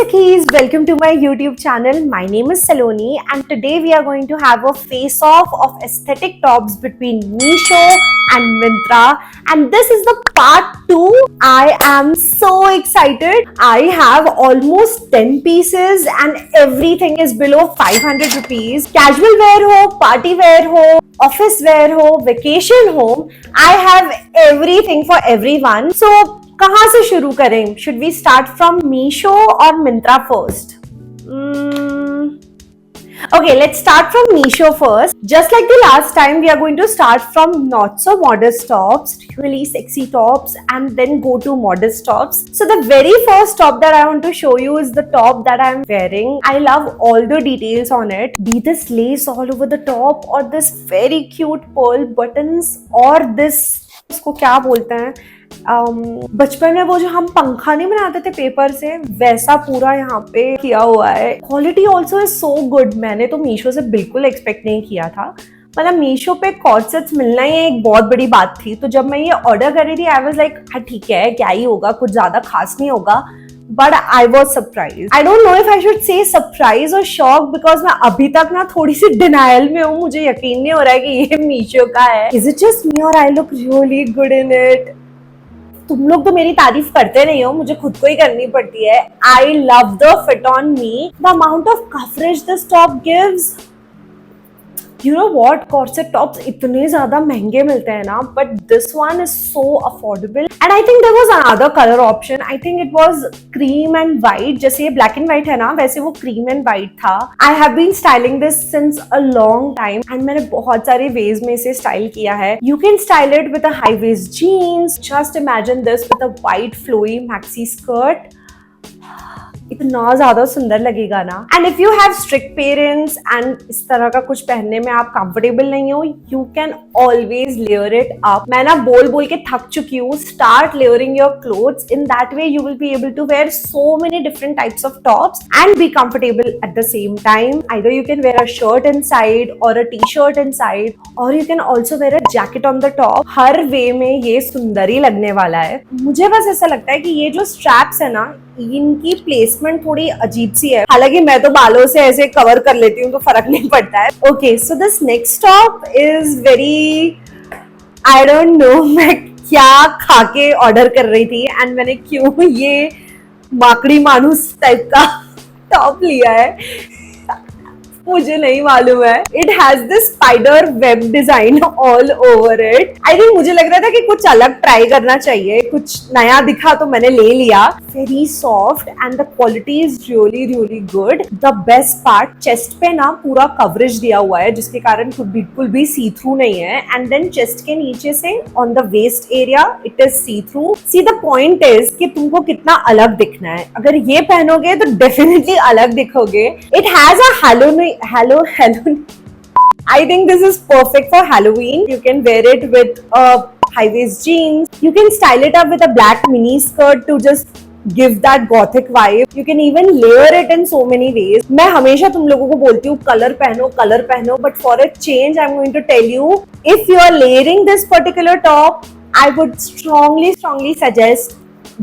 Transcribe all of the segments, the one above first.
Sakis, welcome to my YouTube channel. My name is Saloni and today we are going to have a face-off of aesthetic tops between Meesho and Myntra, and this is the part 2. I am so excited. I have almost 10 pieces and everything is below 500 rupees. Casual wear ho, party wear ho, office wear ho, vacation ho, I have everything for everyone. So कहाँ से शुरू करें? Should we start from Meesho or Myntra first? Okay, let's start from Meesho first. Just like the last time, we are going to start from not so modest tops, really sexy tops, and then go to modest tops. So the very first top that I want to show you is the top that I'm wearing. I love all the details on it. Be this lace all over the top or this very cute pearl buttons or this, उसको क्या बोलते हैं? बचपन में वो जो हम पंखा नहीं बनाते थे पेपर से, वैसा पूरा यहाँ पे किया हुआ है. Quality also is so good. मैंने तो मीशो से बिल्कुल एक्सपेक्ट नहीं किया था. मतलब मीशो पे कॉर्सेट्स मिलना ही एक बहुत बड़ी बात थी. तो जब मैं ये ऑर्डर कर रही थी आई वाज लाइक हाँ ठीक है, क्या ही होगा, कुछ ज्यादा खास नहीं होगा. But I was surprise. I don't know if I should say surprise और शॉक, बिकॉज मैं अभी तक ना थोड़ी सी डिनायल में हूँ. मुझे यकीन नहीं हो रहा है कि ये मीशो का है. इज इट जस्ट मी और I look really good in it? तुम लोग तो मेरी तारीफ करते नहीं हो, मुझे खुद को ही करनी पड़ती है. I love the fit on me, the amount of coverage this top gives. You know what? Corset tops इतने ज़्यादा महंगे मिलते हैं ना, but this one is so affordable. And I think there was another color option. I think it was cream and white. जैसे ये black and white है ना, वैसे वो cream and white था. I have been styling this since a long time and मैंने बहुत सारे ways में इसे style किया है. You can style it with a high waist jeans. Just imagine this with a white flowy maxi skirt. इतना ज्यादा सुंदर लगेगा ना. And if you have strict parents and इस तरह का कुछ पहनने में आप कंफर्टेबल नहीं हो, you can always layer it up. मैं ना बोल बोल के थक चुकी हूँ. Start layering your clothes. In that way you will be able to wear so many different types of tops and be comfortable at the same time. Either you can wear a shirt inside और a T shirt inside, और you can also wear a jacket on the top. हर way में ये सुंदर ही लगने वाला है. मुझे बस ऐसा लगता है कि ये जो स्ट्रैप्स है ना, इनकी प्लेसमेंट थोड़ी अजीब सी है. हालांकि मैं तो बालों से ऐसे कवर कर लेती हूँ तो फर्क नहीं पड़ता है. Okay, so this next top is very, I don't know मैं क्या खा के ऑर्डर कर रही थी एंड मैंने क्यों ये माकड़ी मानुस टाइप का टॉप लिया है, मुझे नहीं मालूम है. It has this spider web design all over it. I think मुझे लग रहा था कि कुछ अलग ट्राई करना चाहिए, कुछ नया दिखा तो मैंने ले लिया. Very soft and the quality is really really good. The best part, chest पे ना पूरा कवरेज दिया हुआ है जिसके कारण बिल्कुल भी सी थ्रू नहीं है. एंड देन चेस्ट के नीचे से on the waist area it is see through. See the point is कि तुमको कितना अलग दिखना है. अगर ये पहनोगे तो डेफिनेटली अलग दिखोगे. It has a Hello. I think this is perfect for Halloween. You can wear it with a high waist jeans. You can style it up with a black mini skirt to just give that gothic vibe. You can even layer it in so many ways. मैं हमेशा तुम लोगों को बोलती हूँ colour पहनो, but for a change I'm going to tell you, if you are layering this particular top, I would strongly suggest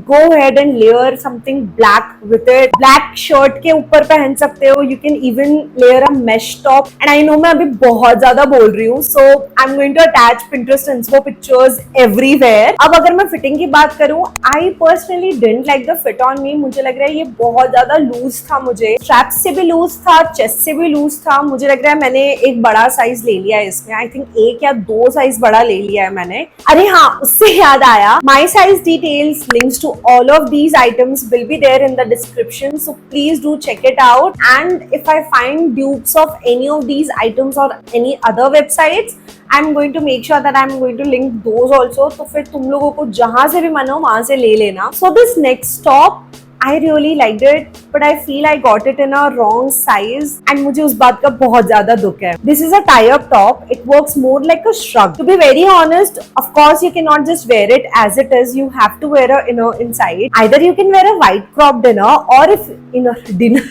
go ahead and layer something black with it. Black shirt के ऊपर पहन सकते हो. You can even layer a mesh top. And I know मैं अभी बहुत ज्यादा बोल रही हूँ, so I'm going to attach Pinterest inspo pictures everywhere. अब अगर मैं फिटिंग की बात करूँ, I personally didn't like the fit on me. मुझे लग रहा है ये बहुत ज्यादा लूज था. मुझे स्ट्रैप्स से भी लूज था, चेस्ट से भी लूज था. मुझे लग रहा है मैंने एक बड़ा साइज ले लिया है इसमें. आई थिंक 1 या 2 साइज बड़ा ले लिया है मैंने. अरे हाँ, उससे याद आया, my size details, links to all of these items will be there in the description, so please do check it out. And if I find dupes of any of these items or any other websites, I'm going to make sure that I'm going to link those also. तो फिर तुम लोगों को जहां से भी मन हो वहां से ले लेना. So this next top, I really liked it, but I feel I got it in a wrong size and मुझे उस बात का बहुत ज्यादा दुख है. This is a tie-up top. It works more like a shrug. To be very honest, of course you cannot just wear it as it is. You have to wear a inner inside. Either you can wear a white crop dinner or if inner dinner.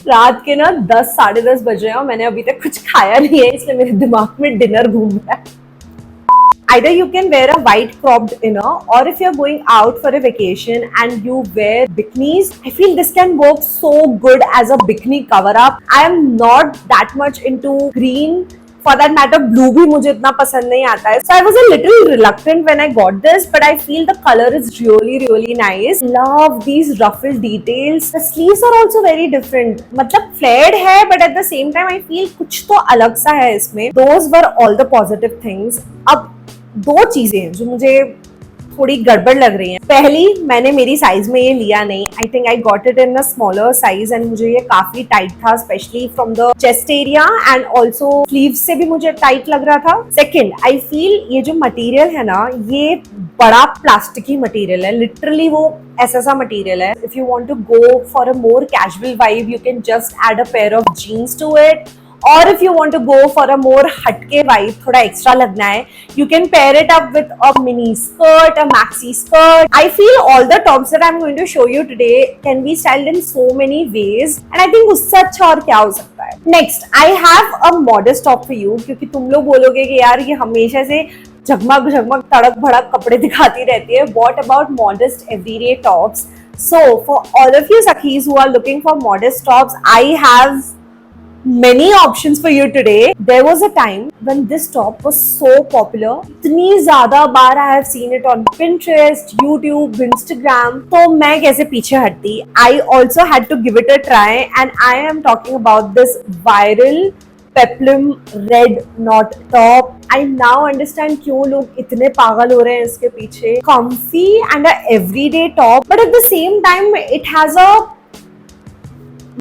रात के ना 10 साढ़े 10 बज रहे हैं और मैंने अभी तक कुछ खाया नहीं है, इसलिए मेरे दिमाग में डिनर घूम रहा है. Either you can wear a white cropped inner, or if you're going out for a vacation and you wear bikinis, I feel this can work so good as a bikini cover up. I am not that much into green, for that matter blue भी मुझे इतना पसंद नहीं आता है, so I was a little reluctant when I got this, but I feel the color is really nice. Love these ruffled details. The sleeves are also very different, मतलब flared है but at the same time I feel कुछ तो अलग सा है इसमें. Those were all the positive things. अब दो चीजें हैं जो मुझे थोड़ी गड़बड़ लग रही हैं. पहली, मैंने मेरी साइज में ये लिया नहीं. I think I got it in a smaller size and मुझे ये काफी टाइट था, specially from the chest area and also sleeves से भी मुझे टाइट लग रहा था. सेकेंड, आई फील ये जो मटेरियल है ना, ये बड़ा प्लास्टिकी मटेरियल है. लिटरली वो ऐसा सा मटेरियल है. If you want to go for a more casual vibe, you can just add a pair of jeans to it. Or if you want to go for a more हटके vibe, थोड़ा extra लगना है, you can pair it up with a mini skirt, a maxi skirt. I feel all the tops that I'm going to show you today can be styled in so many ways, and I think उससे अच्छा और क्या हो सकता है. Next, I have a modest top for you, क्योंकि तुम लोग बोलोगे कि यार ये हमेशा से झगमग तड़क भड़क कपड़े दिखाती रहती है. What about modest everyday tops? So for all of you Sakhis who are looking for modest tops, I have many options for you today. There was a time when this top was so popular. इतनी ज़्यादा बार I have seen it on Pinterest, YouTube, Instagram. तो मैं कैसे पीछे हटती? I also had to give it a try, and I am talking about this viral peplum red knot top. I now understand क्यों लोग इतने पागल हो रहे हैं इसके पीछे. Comfy and a everyday top, but at the same time it has a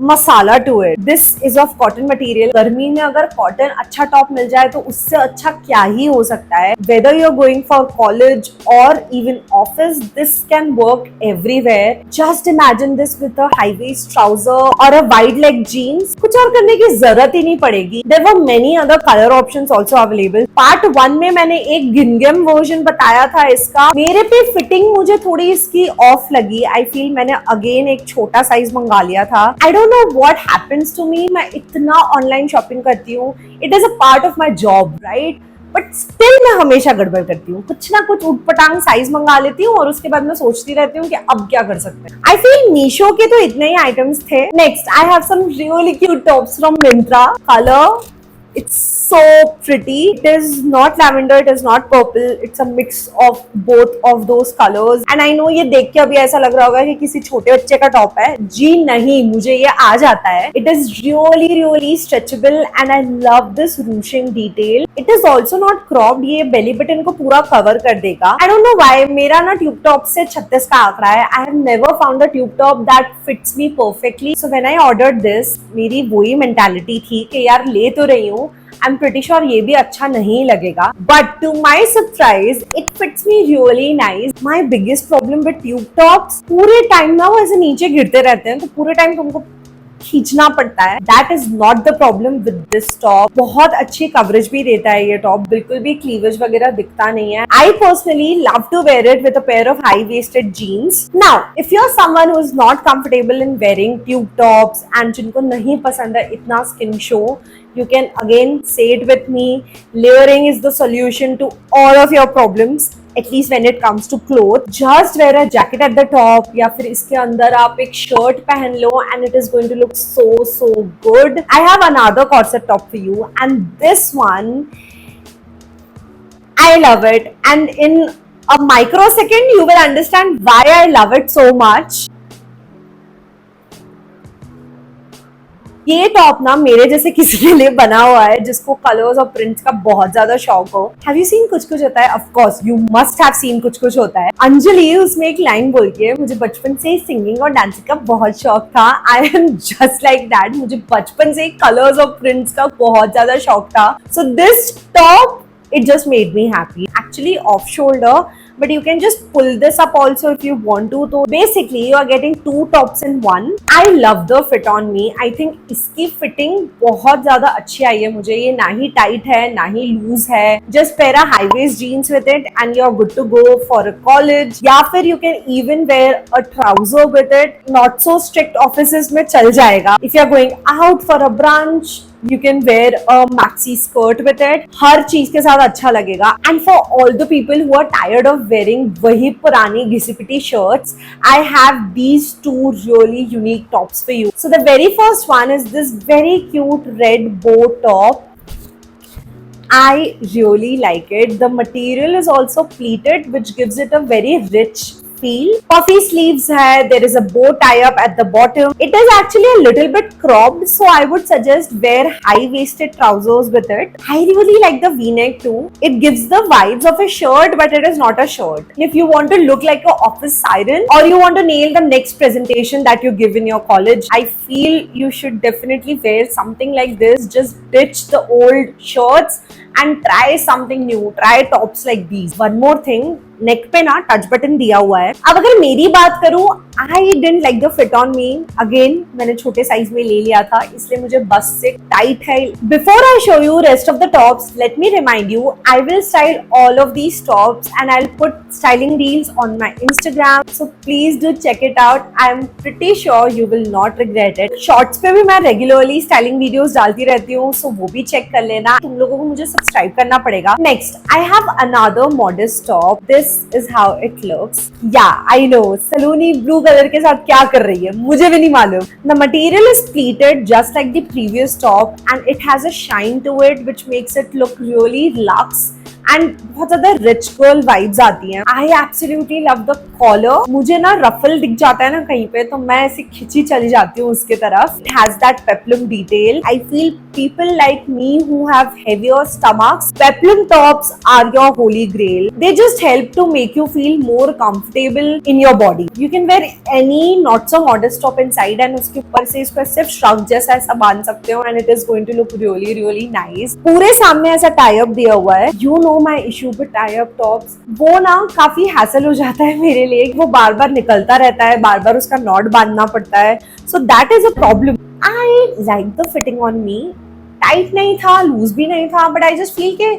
masala to it. This is of cotton material. गर्मी में अगर कॉटन अच्छा टॉप मिल जाए तो उससे अच्छा क्या ही हो सकता है. Whether you are going for college और even office, this can work everywhere. Just imagine this with a high waist trouser और अ वाइड लेग जीन्स. कुछ और करने की जरूरत ही नहीं पड़ेगी. There were many other colour options also available. Part 1 में मैंने एक गिनगम वर्जन बताया था इसका. मेरे पे फिटिंग मुझे थोड़ी इसकी ऑफ लगी. आई फील मैंने अगेन एक छोटा साइज मंगा लिया था. I don't know what happens to me. मैं इतना ऑनलाइन शॉपिंग करती हूँ. It is a part of my job, right? But still मैं हमेशा गड़बड़ करती हूँ. कुछ ना कुछ उटपटांग साइज मंगा लेती हूँ और उसके बाद मैं सोचती रहती हूँ कि अब क्या कर सकते हैं. आई फील मीशो के तो इतने ही आइटम्स थे. Next, I have some really cute tops from Myntra. Colour, it's so pretty. It is not lavender, it is not purple, it's a mix of both of those colors. And I know ये देख के अभी ऐसा लग रहा होगा कि किसी छोटे बच्चे का टॉप है. जी नहीं, मुझे ये आ जाता है. It is really stretchable and I love this ruching detail. It is also not cropped. ये belly button को पूरा cover कर देगा. I don't know why मेरा ना ट्यूब टॉप से 36 का आंकड़ा है. I have never found a tube top that fits me perfectly. So when I ordered this, मेरी वही mentality थी कि यार ले तो रही हूँ, I'm pretty sure ये भी अच्छा नहीं लगेगा. But to my surprise, it fits me really nice. My biggest problem with tube tops, पूरे टाइम ना वो ऐसे नीचे गिरते रहते हैं, तो पूरे टाइम तुमको खींचना पड़ता है. That is not the problem with this top. बहुत अच्छी कवरेज भी देता है ये टॉप. बिल्कुल भी क्लीवेज वगैरह दिखता नहीं है. I personally love to wear it with a pair of high waisted jeans. Now if you are someone who is not comfortable in wearing tube tops and जिनको नहीं पसंद है इतना skin show, you can again say it with me, layering is the solution to all of your problems, at least when it comes to clothes. Just wear a jacket at the top या फिर इसके अंदर आप एक shirt पहन लो and it is going to look so good. I have another corset top for you and this one, I love it, and in a microsecond you will understand why I love it so much. ये top ना मेरे जैसे किसी के लिए बना हुआ है जिसको कलर्स और प्रिंट्स का बहुत ज्यादा शौक हो. हैव यू सीन कुछ कुछ होता है? Of course you must have seen कुछ कुछ होता है. अंजलि उसमें एक लाइन बोलती है, मुझे बचपन से सिंगिंग और डांसिंग का बहुत शौक था. I am just like that. मुझे बचपन से कलर्स और प्रिंट्स का बहुत ज्यादा शौक था. So this top, it just made me happy. Actually off shoulder, but you can just pull this up also if you want to. So basically you are getting two tops in one. I love the fit on me. I think इसकी fitting बहुत ज्यादा अच्छी आई है मुझे. ये ना ही tight है ना ही लूज है. Just pair a high waist jeans with it and you're good to go for a college. या फिर you can even wear a trouser with it. Not so strict offices में चल जाएगा. If you're going out for a brunch, You can wear a maxi skirt with it. हर चीज के साथ अच्छा लगेगा. And for all the people who are tired of wearing वही पुरानी घिसी-पिटी shirts, I have these two really unique tops for you. So the very first one is this very cute red bow top. I really like it. The material is also pleated, which gives it a very rich feel. Puffy sleeves hai. There is a bow tie up at the bottom. It is actually a little bit cropped, so I would suggest wear high-waisted trousers with it. I really like the V-neck too. It gives the vibes of a shirt, but it is not a shirt. If you want to look like an office siren, or you want to nail the next presentation that you give in your college, I feel you should definitely wear something like this. Just ditch the old shirts and try something new. Try tops like these. One more thing, नेक पे ना touch button दिया हुआ है. अब अगर मेरी बात करूं, I didn't like the fit on me. Again मैंने छोटे साइज में ले लिया था, इसलिए मुझे बस से टाइट है. Before I show you rest of the tops, let me remind you, I will style all of these tops and I will put styling reels on my Instagram, so please do check it out. I am pretty sure you will not regret it. Shorts पे भी मैं regularly styling videos डालती रहती हूँ, सो वो भी check कर लेना. तुम लोगों को मुझे सब्सक्राइब करना पड़ेगा. Next, I have another modest top. This is how it looks. Yeah, I know. Saloni blue colour के साथ क्या कर रही है, मुझे भी नहीं मालूम. The material is pleated just like the previous top and it has a shine to it which makes it look really luxe. And बहुत ज्यादा रिच गर्ल वाइब्स आती हैं. I absolutely love the collar. मुझे ना रफल दिख जाता है ना कहीं पे, तो मैं ऐसे खिंची चली जाती हूँ उसके तरफ. It has that peplum detail. I feel people like me who have heavier stomachs, peplum tops are your holy grail. They just help to make you feel more comfortable in your body. You can wear any not so modest top inside and उसके ऊपर से इसको सिर्फ shrug जैसा ऐसा बांध सकते हो and it is going to look really really nice. पूरे सामने ऐसा टाई अप दिया हुआ है. You know my issue with tie up tops. वो ना काफी हैसल हो जाता है मेरे लिए. वो बार बार निकलता रहता है, बार बार उसका नॉट बांधना पड़ता है. So that is a problem. I like the fitting on me. Tight नहीं था, लूज भी नहीं था, बट आई जस्ट फील के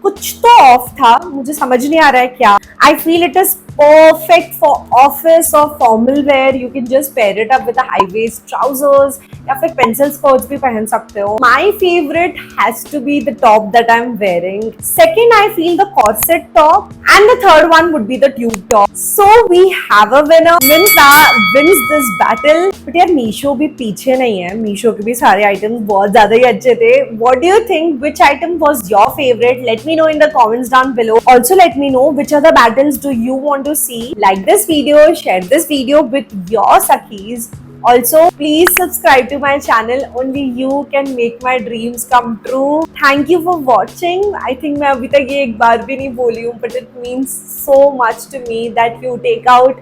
कुछ तो ऑफ था. मुझे समझ नहीं आ रहा है क्या. I feel it is perfect for office or formal wear. You can just pair it up with a high waist trousers या फिर pencil skirts भी पहन सकते हो. My favorite has to be the top that I'm wearing. Second, I feel the corset top, and the third one would be the tube top. So we have a winner. Myntra wins this battle. But यार मीशो भी पीछे नहीं है. मीशो के भी सारे items बहुत ज्यादा ही अच्छे थे. What do you think? Which item was your favorite? Let me know in the comments down below. Also, let me know which other battles do you want to see. Like this video, share this video with your Sakhis. Also, please subscribe to my channel. Only you can make my dreams come true. Thank you for watching. I think मैं अभी तक ये एक बार भी नहीं बोली हूँ, but it means so much to me that you take out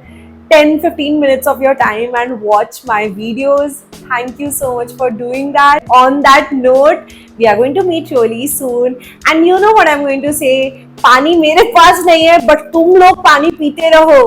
10-15 minutes of your time and watch my videos. Thank you so much for doing that. On that note, we are going to meet really soon. And you know what I'm going to say? पानी मेरे पास नहीं है, but तुम लोग पानी पीते रहो.